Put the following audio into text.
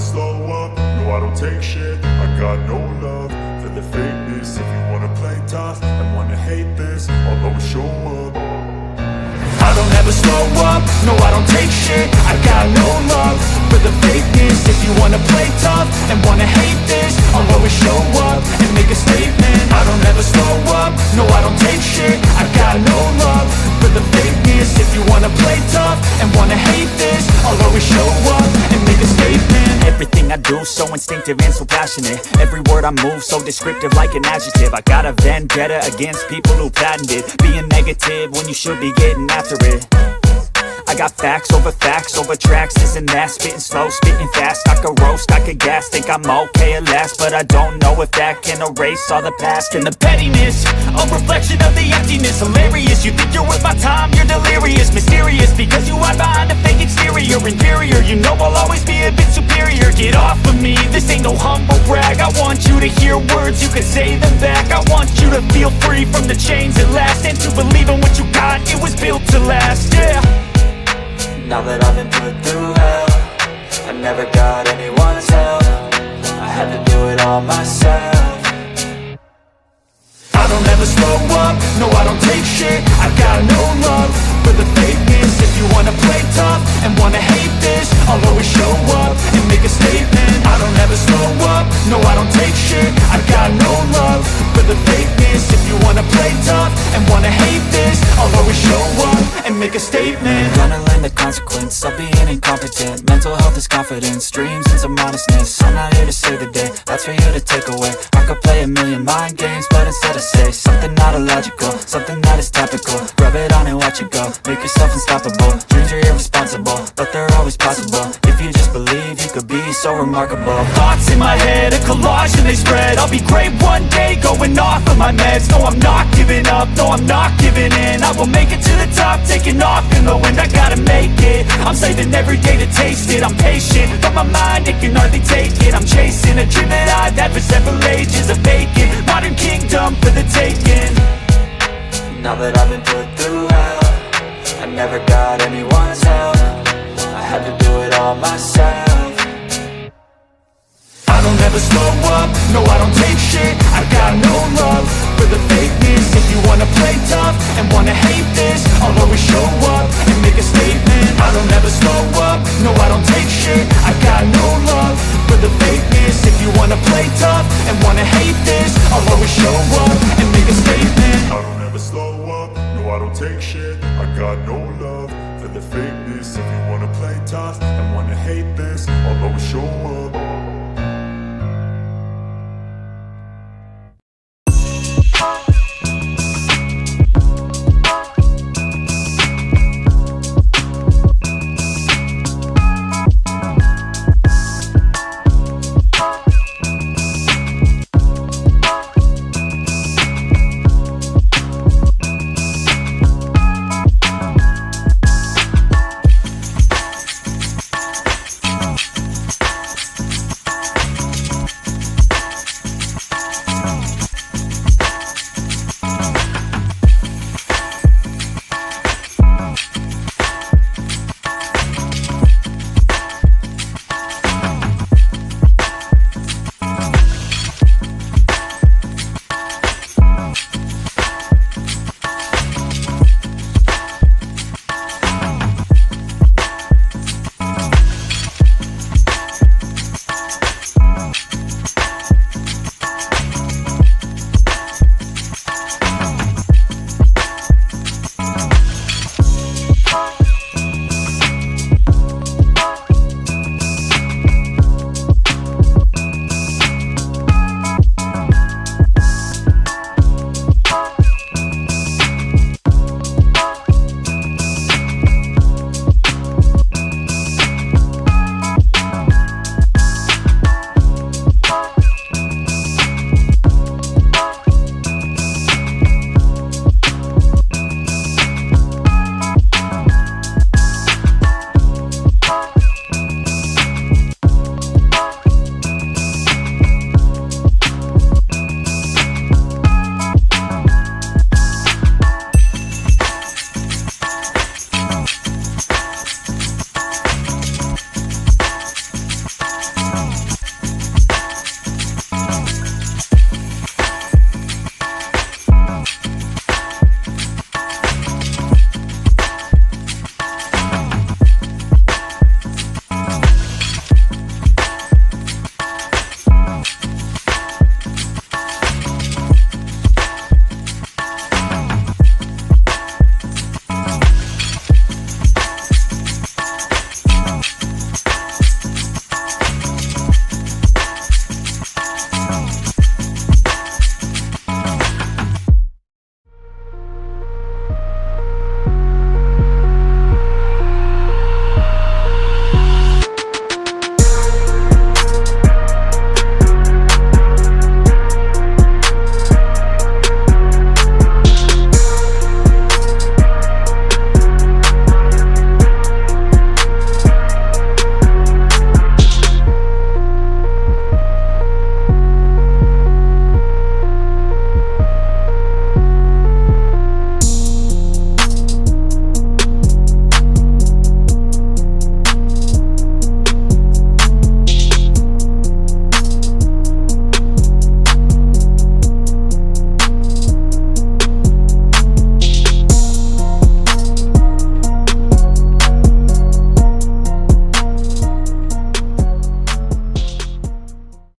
slow up, no I don't take shit. I got no love for the fakeness. If you wanna play tough and wanna hate this, I'll always show up. I don't ever slow up, no I don't take shit. I got no love for the fakeness. If you wanna play tough and wanna hate this, I'll always show up and make a statement. I don't ever slow up, no I don't take shit. I got no love for the fakeness. If you wanna play tough and wanna hate this, I'll always show up and make a statement. Everything I do so instinctive and so passionate. Every word I move so descriptive like an adjective. I got a vendetta against people who patented being negative when you should be getting after it. I got facts over tracks, this and that. Spitting slow, spitting fast, I could roast, I could gas. Think I'm okay at last, but I don't know if that can erase all the past. And the pettiness, a reflection of the emptiness. Hilarious, you think you're worth my time, you're delirious. Mysterious, because you hide behind a fake exterior. Inferior, you know I'll always be a bit superior. Get off of me, this ain't no humble brag. I want you to hear words, you can say them back. I want you to feel free from the chains at last, and to believe in what you got, it was built to last, yeah. Now that I've been put through hell, I never got anyone's help. I had to do it all myself. I don't ever slow up, no I don't take shit. I got no love for the fakeness. If you wanna play tough and wanna hate this, I'll always show up and make a statement. I don't ever slow up, no I don't take shit. I got no love for the fakeness. If you wanna play tough and wanna hate this, I'll always show up and make a statement. Gonna learn the consequence of being incompetent. Mental health is confidence, dreams and some modestness. I'm not here to save the day, that's for you to take away. I could play a million mind games, but instead I say something not illogical, something that is topical. Rub it on and watch it go, make yourself unstoppable. Dreams are irresponsible, but they're always possible. If you just believe, you could be so remarkable. Thoughts in my head, a collage and they spread. I'll be great one day, going off of my meds. No, I'm not giving up, no, I'm not giving in. I will make it to the top, taking off in the wind. I gotta make it, I'm saving every day to taste it. I'm patient, but my mind, it can hardly take it. I'm chasing a dream that I've had for several ages. A vacant, modern kingdom for the taking. Now that I've been put through hell, I never got anyone's help. I had to do it all myself. I don't ever slow up, no I don't take shit. I got no love for the fakeness. If you wanna play tough and wanna hate this, I'll always show up and make a statement. I don't ever slow up, no I don't take shit. I got no love for the fakeness. If you wanna play tough and wanna hate this, I'll always show up and make a statement. I don't ever slow up, no I don't take shit. I got no love for the fakeness. If you wanna play tough and wanna hate this, I'll always show up